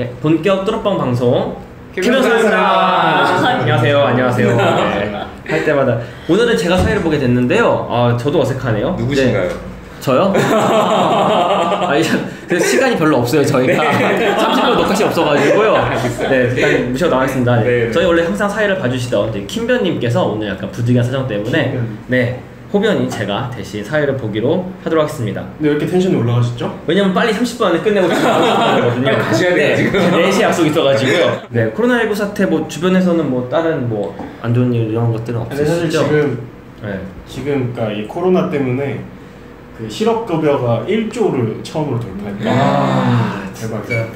네, 본격 뚜러빵 방송 김현수입니다. 안녕하세요. 네, 할 때마다 오늘은 제가 사회를 보게 됐는데요. 저도 어색하네요. 누구신가요? 네, 저요? 그래서 시간이 별로 없어요. 저희가 30분 녹화시 없어가지고요. 네, 일단 무시하고 나가겠습니다. 네. 저희 원래 항상 사회를 봐주시던 킴변님께서 오늘 약간 부득이한 사정 때문에 네, 호변이 제가 대신 사회를 보기로 하도록 하겠습니다. 네, 왜 이렇게 텐션이 올라가셨죠? 왜냐면 빨리 30분 안에 끝내고 가거든요. 빨리 가셔야 돼요, 지금. 4시 약속 있어가지고요. 네, 코로나19 사태 뭐 주변에서는 뭐 다른 뭐 안 좋은 일 이런 것들은 없으시죠? 사실 네. 지금 그러니까 이 코로나 때문에 그 실업급여가 1조를 처음으로 돌파했다.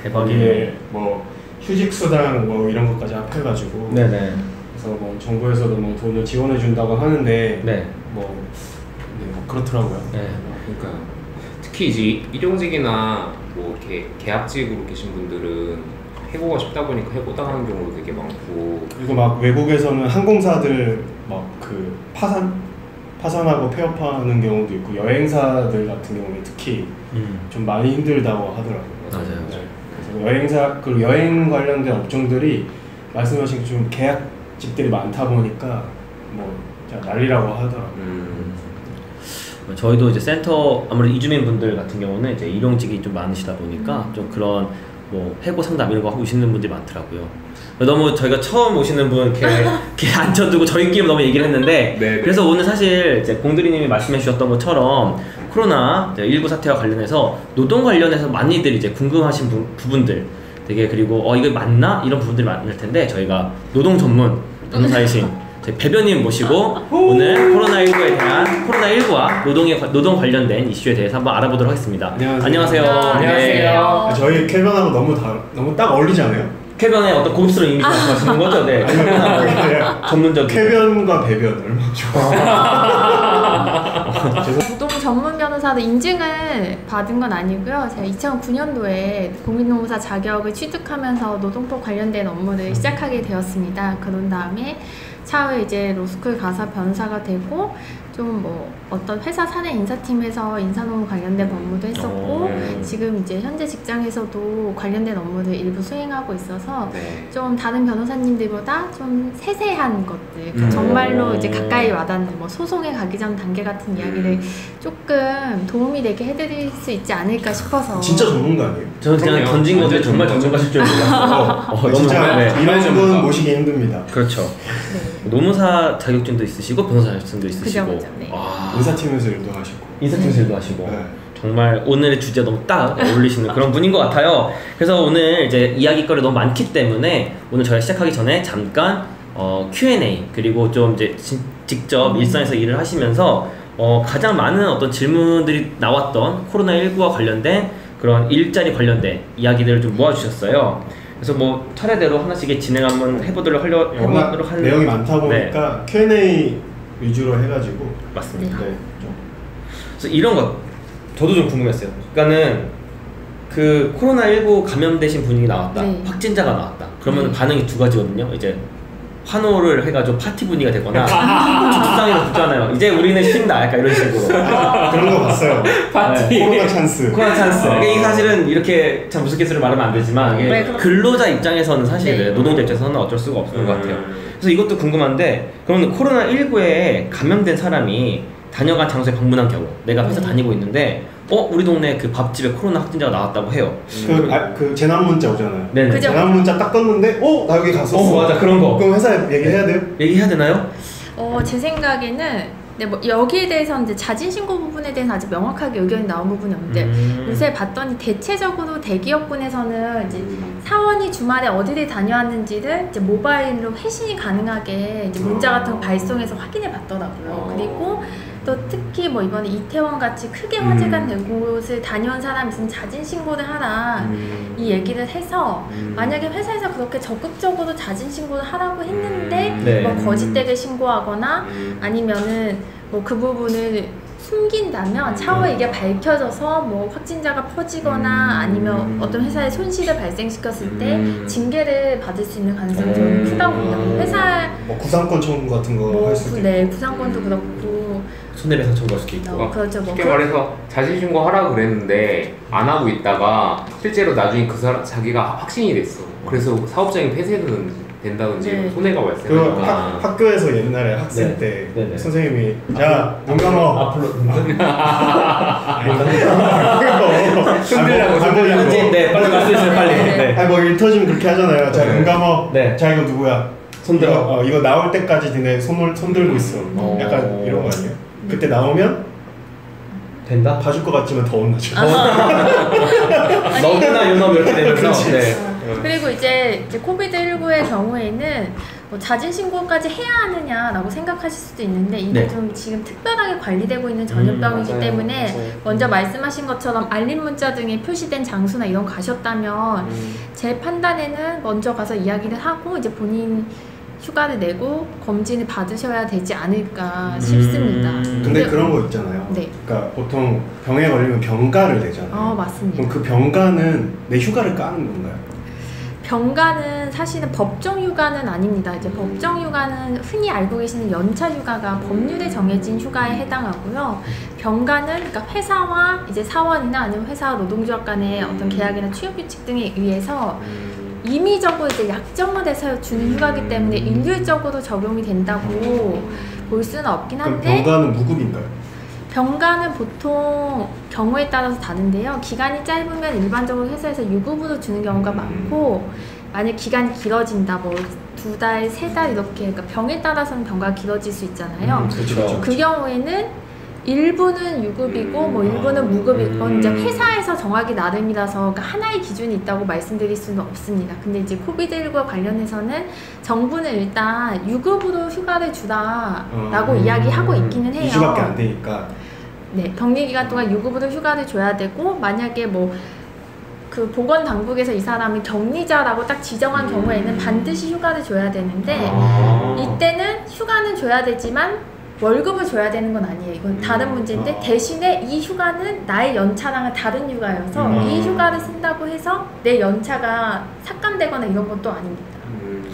대박이에요. 이게 뭐 휴직수당 뭐 이런 것까지 합해가지고. 네네. 그래서 뭐 정부에서도 뭐 돈을 지원해 준다고 하는데. 네. 뭐 그렇더라고요. 네. 그러니까 특히 이제 일용직이나 뭐 이렇게 계약직으로 계신 분들은 해고가 쉽다 보니까 해고당하는 경우도 되게 많고. 그리고 막 외국에서는 항공사들 막 그 파산하고 폐업하는 경우도 있고 여행사들 같은 경우에 특히 좀 많이 힘들다고 하더라고요. 맞아요. 네. 그래서 여행사 그리고 여행 관련된 업종들이 말씀하신 좀 계약직들이 많다 보니까 뭐 난리라고 하더라고요. 저희도 이제 센터 아무래도 이주민 분들 같은 경우는 이제 일용직이 좀 많으시다 보니까 좀 그런 뭐 해고 상담 이런 거 하고 오시는 분들이 많더라고요. 너무 저희가 처음 오시는 분 이렇게 앉혀두고 저희끼리 너무 얘기를 했는데 네, 그래서 오늘 사실 이제 공들이님이 말씀해 주셨던 것처럼 코로나19 사태와 관련해서 노동 관련해서 많이들 이제 궁금하신 부분들 되게 그리고 이거 맞나? 이런 부분들이 많을 텐데 저희가 노동 전문 변호사이신 저희 배변님 모시고 오늘 코로나19에 대한 코로나19와 노동 관련된 이슈에 대해서 한번 알아보도록 하겠습니다. 안녕하세요. 안녕하세요. 네. 저희 캘변하고 너무 딱 어울리지 않아요? 캘변의 어떤 고급스러운 이미지 말씀하시는 거죠? 네. 전문적인 캘변과 배변 얼마나 좋아. 노동 전문 변호사도 인증을 받은 건 아니고요. 제가 2009년도에 국민노무사 자격을 취득하면서 노동법 관련된 업무를 시작하게 되었습니다. 그런 다음에 차후에 이제 로스쿨 가서 변호사가 되고 좀 뭐 어떤 회사 사내 인사팀에서 인사노무 관련된 업무도 했었고 지금 이제 현재 직장에서도 관련된 업무를 일부 수행하고 있어서 좀 다른 변호사님들보다 좀 세세한 것들 정말로 이제 가까이 와닿는 뭐 소송에 가기 전 단계 같은 이야기를 조금 도움이 되게 해드릴 수 있지 않을까 싶어서. 진짜 전문가 아니에요? 저는 그냥 던진 건데 정말 전문가실 줄 몰랐어요. 진짜 이런 분 모시기 힘듭니다. 그렇죠. 네. 노무사 자격증도 있으시고 변호사 자격증도 있으시고 그죠, 네. 인사팀에서 일도 하시고 인사팀에서 일도 하시고 네. 정말 오늘의 주제가 너무 딱 어울리시는 그런 분인 것 같아요. 그래서 오늘 이제 이야기거리 너무 많기 때문에 오늘 저희가 시작하기 전에 잠깐 Q&A 그리고 좀 이제 직접 일상에서 일을 하시면서 가장 많은 어떤 질문들이 나왔던 코로나19와 관련된 그런 일자리 관련된 이야기들을 좀 모아주셨어요. 그래서 뭐 차례대로 하나씩 진행 한번 해보도록 하는 내용이 많다 보니까 Q&A 위주로 해가지고 맞습니다. 네. 그래서 이런 것 저도 좀 궁금했어요. 그러니까는 그 코로나19 감염되신 분이 나왔다, 확진자가 나왔다. 그러면 반응이 두 가지거든요. 이제 환호를 해가지고 파티 분위기가 되거나 죽상이라고 붙잖아요. 이제 우리는 쉰다 약간 이런 식으로. 그런 거 봤어요. 파티. 코로나 찬스. 이게 사실은 이렇게 참 우스갯소리를 말하면 안 되지만 이게 근로자 입장에서는 사실 노동자 입장에서는 어쩔 수가 없는 것 같아요. 그래서 이것도 궁금한데 그러면 코로나19에 감염된 사람이 다녀간 장소에 방문한 경우 내가 회사 다니고 있는데 우리 동네 그 밥집에 코로나 확진자가 나왔다고 해요. 그 재난 문자 오잖아요. 네네. 재난 문자 딱 떴는데 나 여기 갔었어. 맞아 그런 거. 그럼 회사에 얘기해야 돼요? 얘기해야 되나요? 제 생각에는 뭐 여기에 대해서는 이제 자진 신고 부분에 대해서 아직 명확하게 의견이 나온 부분이 없는데 요새 봤더니 대체적으로 대기업군에서는 이제 사원이 주말에 어디를 다녀왔는지를 이제 모바일로 회신이 가능하게 이제 문자 같은 거 발송해서 확인해 봤더라고요. 그리고 또 특히 뭐 이번에 이태원 같이 크게 화재가 된 곳을 다녀온 사람이 있으면 자진 신고를 하라 이 얘기를 해서 만약에 회사에서 그렇게 적극적으로 자진 신고를 하라고 했는데 뭐 거짓되게 신고하거나 아니면은 뭐 그 부분을 숨긴다면 차후에 이게 밝혀져서 뭐 확진자가 퍼지거나 아니면 어떤 회사에 손실을 발생시켰을 때 징계를 받을 수 있는 가능성이 좀 크다고 봅니다. 회사 뭐 구상권 청구 같은 거 할 수도 있고. 네, 구상권도 그렇고 손해배상 청구할 수도 있고. 그렇죠. 뭐 쉽게 말해서 자진신고 하라고 그랬는데 안 하고 있다가 실제로 나중에 그 사람 자기가 확신이 됐어. 그래서 사업장이 폐쇄된다든지 네. 손해가 그 발생하니까. 학교에서 옛날에 학생 네. 때 네네. 선생님이 자 눈 감아 앞으로 흔들라고. 네, 빨리 말씀해주세요, 빨리. 네. 네. 아니 뭐 일터지면 그렇게 하잖아요. 자 눈 감아. 네. 자 이거 누구야? 손 들어. 이거 나올 때까지 니네 손 들고 있어. 약간 이런 거 아니에요? 그때 나오면 된다? 봐줄 것 같지만 더 혼나죠. 너무나 유놈 이렇게 되면서. 그렇지. 네. 그리고 이제 코비드19의 경우에는 뭐 자진신고까지 해야 하느냐라고 생각하실 수도 있는데 이게 네. 좀 지금 특별하게 관리되고 있는 전염병이기 맞아요. 때문에 맞아요. 먼저 말씀하신 것처럼 알림 문자 등에 표시된 장소나 이런 거 가셨다면 제 판단에는 먼저 가서 이야기를 하고 이제 본인 휴가를 내고 검진을 받으셔야 되지 않을까 싶습니다. 근데 그런 거 있잖아요. 네. 그러니까 보통 병에 걸리면 병가를 내잖아요. 맞습니다. 그럼 그 병가는 내 휴가를 까는 건가요? 병가는 사실은 법정 휴가는 아닙니다. 이제 법정 휴가는 흔히 알고 계시는 연차 휴가가 법률에 정해진 휴가에 해당하고요. 병가는 그러니까 회사와 이제 사원이나 아니면 회사와 노동조합 간의 어떤 계약이나 취업 규칙 등에 의해서 임의적으로 이제 약정을 해서 주는 휴가이기 때문에 일률적으로 적용이 된다고 볼 수는 없긴 그럼 한데 병가는 무급인가요? 병가는 보통 경우에 따라서 다른데요. 기간이 짧으면 일반적으로 회사에서 유급으로 주는 경우가 많고 만약 기간이 길어진다 뭐 2달, 3달 이렇게 그러니까 병에 따라서는 병가가 길어질 수 있잖아요. 그렇죠. 그 경우에는 일부는 유급이고 뭐 일부는 무급이고 그건 이제 회사에서 정하기 나름이라서 그러니까 하나의 기준이 있다고 말씀드릴 수는 없습니다. 근데 이제 코비드19와 관련해서는 정부는 일단 유급으로 휴가를 주라라고 이야기하고 있기는 해요. 2주밖에 안 되니까. 네, 격리 기간 동안 유급으로 휴가를 줘야 되고 만약에 뭐 그 보건당국에서 이 사람이 격리자라고 딱 지정한 경우에는 반드시 휴가를 줘야 되는데 이때는 휴가는 줘야 되지만 월급을 줘야 되는 건 아니에요. 이건 다른 문제인데 대신에 이 휴가는 나의 연차랑은 다른 휴가여서 이 휴가를 쓴다고 해서 내 연차가 삭감되거나 이런 것도 아닙니다.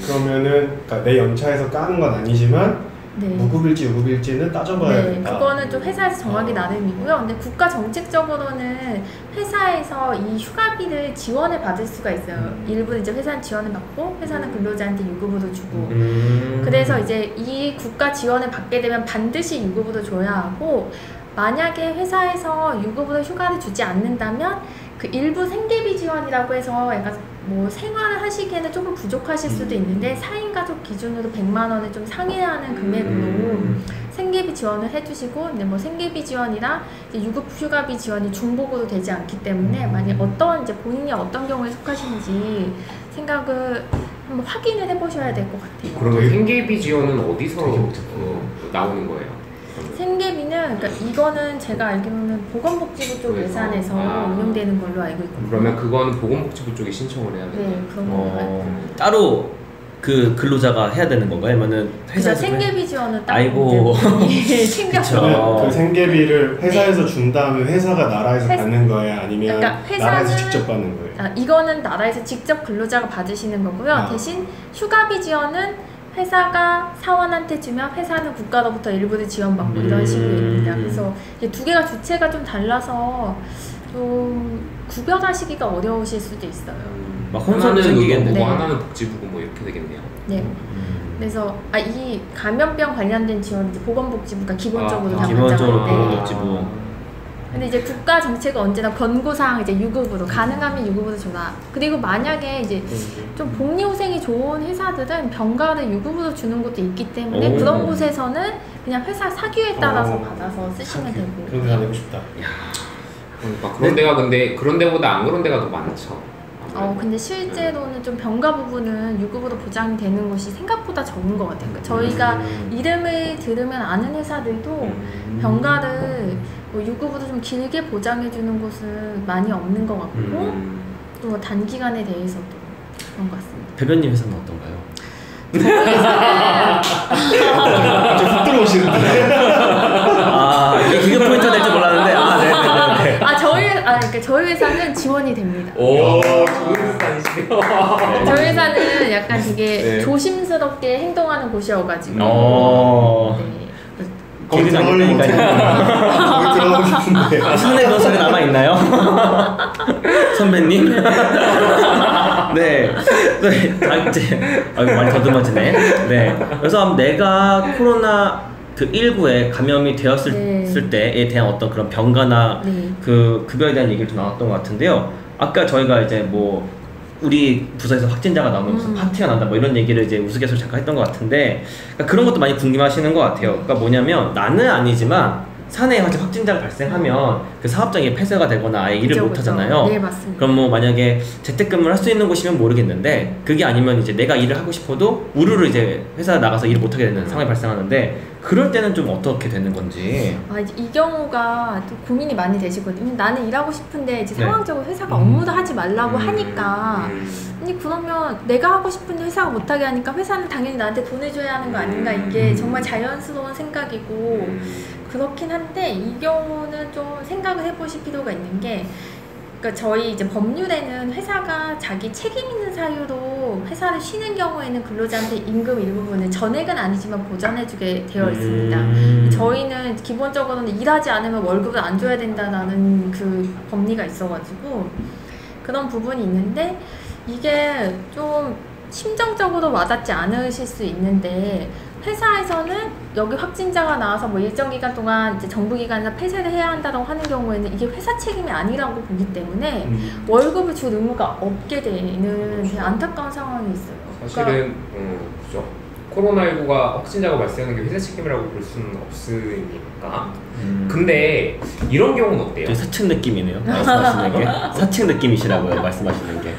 그러면은 그러니까 내 연차에서 까는 건 아니지만 네. 무급일지 유급일지는 따져봐야 네, 된다. 그거는 좀 회사에서 정하기 나름이고요. 근데 국가 정책적으로는 회사에서 이 휴가비를 지원을 받을 수가 있어요. 일부는 이제 회사는 지원을 받고 회사는 근로자한테 유급으로 주고. 그래서 이제 이 국가 지원을 받게 되면 반드시 유급으로 줘야 하고 만약에 회사에서 유급으로 휴가를 주지 않는다면 그 일부 생계비 지원이라고 해서 약간 뭐 생활을 하시기에는 조금 부족하실 수도 있는데 4인 가족 기준으로 100만 원을 좀 상회하는 금액으로 생계비 지원을 해주시고 근데 뭐 생계비 지원이랑 이제 유급 휴가비 지원이 중복으로 되지 않기 때문에 만약 어떤 이제 본인이 어떤 경우에 속하시는지 생각을 한번 확인을 해보셔야 될 것 같아요. 그러면 생계비 지원은 어디서 나오는 거예요? 생계비는 그러니까 이거는 제가 알기로는 보건복지부 쪽 예산에서 운영되는 걸로 알고 있거든요. 그러면 그거는 보건복지부 쪽에 신청을 해야 돼요? 네, 그런 거 같아요. 따로 그 근로자가 해야 되는 건가요? 아니면은 회사에서 생계비 지원은 딱 아이고. 챙겨서 그쵸. 그 생계비를 회사에서 준 다음에 회사가 나라에서 받는 거예요? 아니면 그러니까 회사는- 나라에서 직접 받는 거예요? 이거는 나라에서 직접 근로자가 받으시는 거고요. 대신 휴가비 지원은 회사가 사원한테 주면 회사는 국가로부터 일부를 지원받고 이런 식입니다. 그래서 이게 두 개가 주체가 좀 달라서 좀 구별하시기가 어려우실 수도 있어요. 막 혼선이 하나는 생기겠네. 노동부고 네. 하나는 복지부고 뭐 이렇게 되겠네요. 네. 그래서 이 감염병 관련된 지원은 이제 보건복지부가 기본적으로 다 기본적으로 받잖아요. 네. 보건복지부. 근데 이제 국가 정책은 언제나 권고사항 이제 유급으로 가능하면 유급으로 줘라. 그리고 만약에 이제 좀 복리후생이 좋은 회사들은 병가를 유급으로 주는 것도 있기 때문에 오. 그런 곳에서는 그냥 회사 사규에 따라서 받아서 쓰시면 되고. 그런 데 다니고 싶다. 그러니까 그런 데가 근데 그런 데보다 안 그런 데가 더 많죠. 근데 실제로는 좀 병가 부분은 유급으로 보장이 되는 곳이 생각보다 적은 것 같아요. 그러니까 저희가 이름을 들으면 아는 회사들도 병가를 뭐 유급으로 좀 길게 보장해주는 곳은 많이 없는 것 같고 또 단기간에 대해서도 그런 것 같습니다. 대변님 회사는 어떤가요? 훅 들어오시는데. 이게 기급 포인트가 될 줄 몰랐는데 네네네. 그러니까 저희 회사는 지원이 됩니다. 오, 좋은 회사이시네요. 저희 회사는 약간 되게 네. 조심스럽게 행동하는 곳이어가지고. 네. 거기 들어가려면 거기 들어가고 싶은데 손에 변호사가 남아있나요? 선배님? 네. 이제 많이 더듬어지네. 네. 그래서 내가 코로나 그 19에 감염이 되었을 때에 대한 어떤 그런 병가나 그 급여에 대한 얘기를 좀 나눴던 것 같은데요. 아까 저희가 이제 뭐 우리 부서에서 확진자가 나오면 무슨 파티가 난다 뭐 이런 얘기를 이제 우스갯소리 잠깐 했던 것 같은데, 그러니까 그런 것도 많이 궁금하시는 것 같아요. 그러니까 뭐냐면 나는 아니지만 사내에 확진자가 발생하면 그 사업장이 폐쇄가 되거나 아예 일을 못 하잖아요. 네, 맞습니다. 그럼 뭐 만약에 재택근무를 할 수 있는 곳이면 모르겠는데, 그게 아니면 이제 내가 일을 하고 싶어도 우르르 이제 회사 나가서 일을 못 하게 되는 상황이 발생하는데, 그럴 때는 좀 어떻게 되는 건지. 이제 이 경우가 또 고민이 많이 되시거든요. 나는 일하고 싶은데 이제 상황적으로 회사가 업무도 하지 말라고 하니까, 아니 그러면 내가 하고 싶은데 회사가 못하게 하니까 회사는 당연히 나한테 돈을 줘야 하는 거 아닌가, 이게 정말 자연스러운 생각이고 그렇긴 한데, 이 경우는 좀 생각을 해보실 필요가 있는 게, 그러니까 저희 이제 법률에는 회사가 자기 책임 있는 사유로 회사를 쉬는 경우에는 근로자한테 임금 일부분을 전액은 아니지만 보전해주게 되어 있습니다. 저희는 기본적으로는 일하지 않으면 월급을 안 줘야 된다는 그 법리가 있어가지고 그런 부분이 있는데, 이게 좀 심정적으로 와닿지 않으실 수 있는데, 회사에서는 여기 확진자가 나와서 뭐 일정 기간 동안 이제 정부기관에서 폐쇄를 해야 한다고 하는 경우에는 이게 회사 책임이 아니라고 보기 때문에 월급을 줄 의무가 없게 되는 되게 안타까운 상황이 있어요. 사실은 그죠. 코로나19가 확진자가 발생하는 게 회사 책임이라고 볼 수는 없으니까. 근데 이런 경우는 어때요? 사측 느낌이네요. 말씀하시는 게 사측 느낌이시라고요. 말씀하시는 게.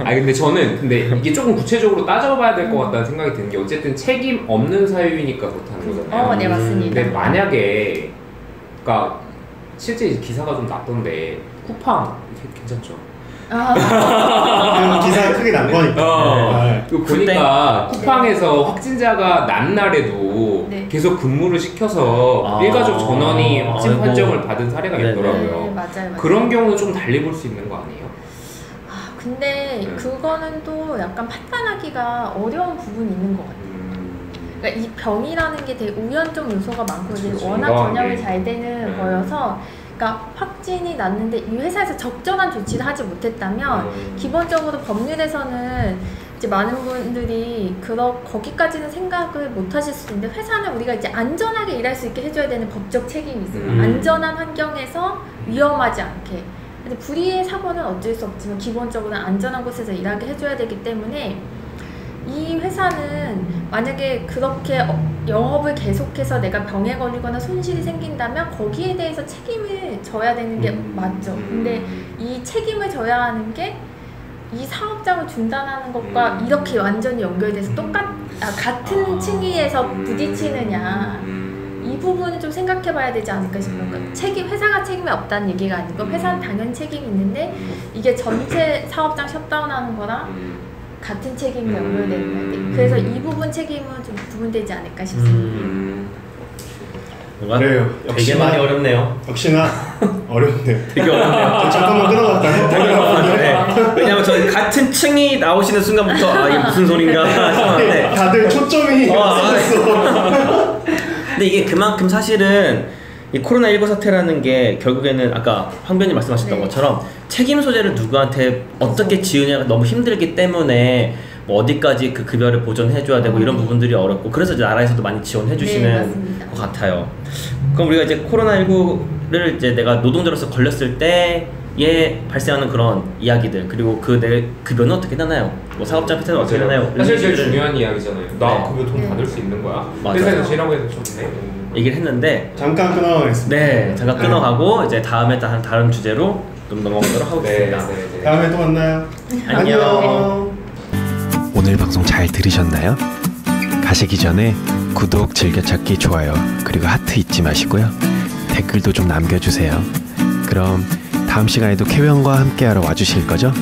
근데 저는 이게 조금 구체적으로 따져봐야 될 것 같다는 생각이 드는 게, 어쨌든 책임 없는 사유이니까 그렇다는 거잖아요. 네, 맞습니다. 근데 만약에, 그러니까 실제 기사가 좀 났던데, 쿠팡 괜찮죠? 기사가 크게 난 거니까. 보니까 쿠팡에서 확진자가 난 날에도 계속 근무를 시켜서 일가족 전원이 확진 판정을 받은 사례가 있더라고요. 네, 맞아요. 그런 경우는 좀 달리 볼 수 있는 거 아니에요? 근데 그거는 또 약간 판단하기가 어려운 부분이 있는 것 같아요. 그러니까 이 병이라는 게 되게 우연적 요소가 많고 이제 워낙 전염이 잘 되는 거여서, 그러니까 확진이 났는데 이 회사에서 적절한 조치를 하지 못했다면 기본적으로 법률에서는 이제 많은 분들이 거기까지는 생각을 못 하실 수도 있는데, 회사는 우리가 이제 안전하게 일할 수 있게 해줘야 되는 법적 책임이 있어요. 안전한 환경에서 위험하지 않게. 근데 불의의 사고는 어쩔 수 없지만 기본적으로 안전한 곳에서 일하게 해줘야 되기 때문에, 이 회사는 만약에 그렇게 영업을 계속해서 내가 병에 걸리거나 손실이 생긴다면 거기에 대해서 책임을 져야 되는 게 맞죠. 근데 이 책임을 져야 하는 게 이 사업장을 중단하는 것과 이렇게 완전히 연결돼서 같은 층위에서 부딪히느냐, 이 부분은 좀 생각해 봐야 되지 않을까 싶어요. 그러니까 회사가 책임이 없다는 얘기가 아니고, 회사는 당연히 책임이 있는데 이게 전체 사업장 셧다운하는 거랑 같은 책임이 연결되는 거예요. 그래서 이 부분 책임은 좀 구분되지 않을까 싶습니다. 그래요. 되게 많이 어렵네요. 역시나 어렵네요. 되게 어렵네요. 잠깐만 끊어갈까요? 네. 왜냐면 저희 같은 층이 나오시는 순간부터 이게 무슨 소린가 싶었는데 다들 초점이 없었어. 근데 이게 그만큼 사실은 이 코로나19 사태라는 게 결국에는 아까 황변이 말씀하셨던 것처럼 책임 소재를 누구한테 어떻게 지으냐가 너무 힘들기 때문에 뭐 어디까지 그 급여를 보전해줘야 되고 이런 부분들이 어렵고, 그래서 이제 나라에서도 많이 지원해 주시는 것 같아요. 그럼 우리가 이제 코로나19를 이제 내가 노동자로서 걸렸을 때에 발생하는 그런 이야기들, 그리고 내 급여는 어떻게 되나요? 뭐 사업자 폐쇄는 어떻게 되나요? 사실 제일 중요한 이야기잖아요. 나 급여 돈 받을 수 있는 거야? 회사에서 쉬라고 해서 좀 얘기를 했는데 잠깐 끊어가겠습니다. 네, 잠깐 끊어가고 이제 다음에 다른 주제로 좀 넘어가도록 하겠습니다. 다음에 또 만나요. 안녕. 오늘 방송 잘 들으셨나요? 가시기 전에 구독, 즐겨찾기, 좋아요, 그리고 하트 잊지 마시고요. 댓글도 좀 남겨주세요. 그럼 다음 시간에도 캐변과 함께하러 와주실 거죠?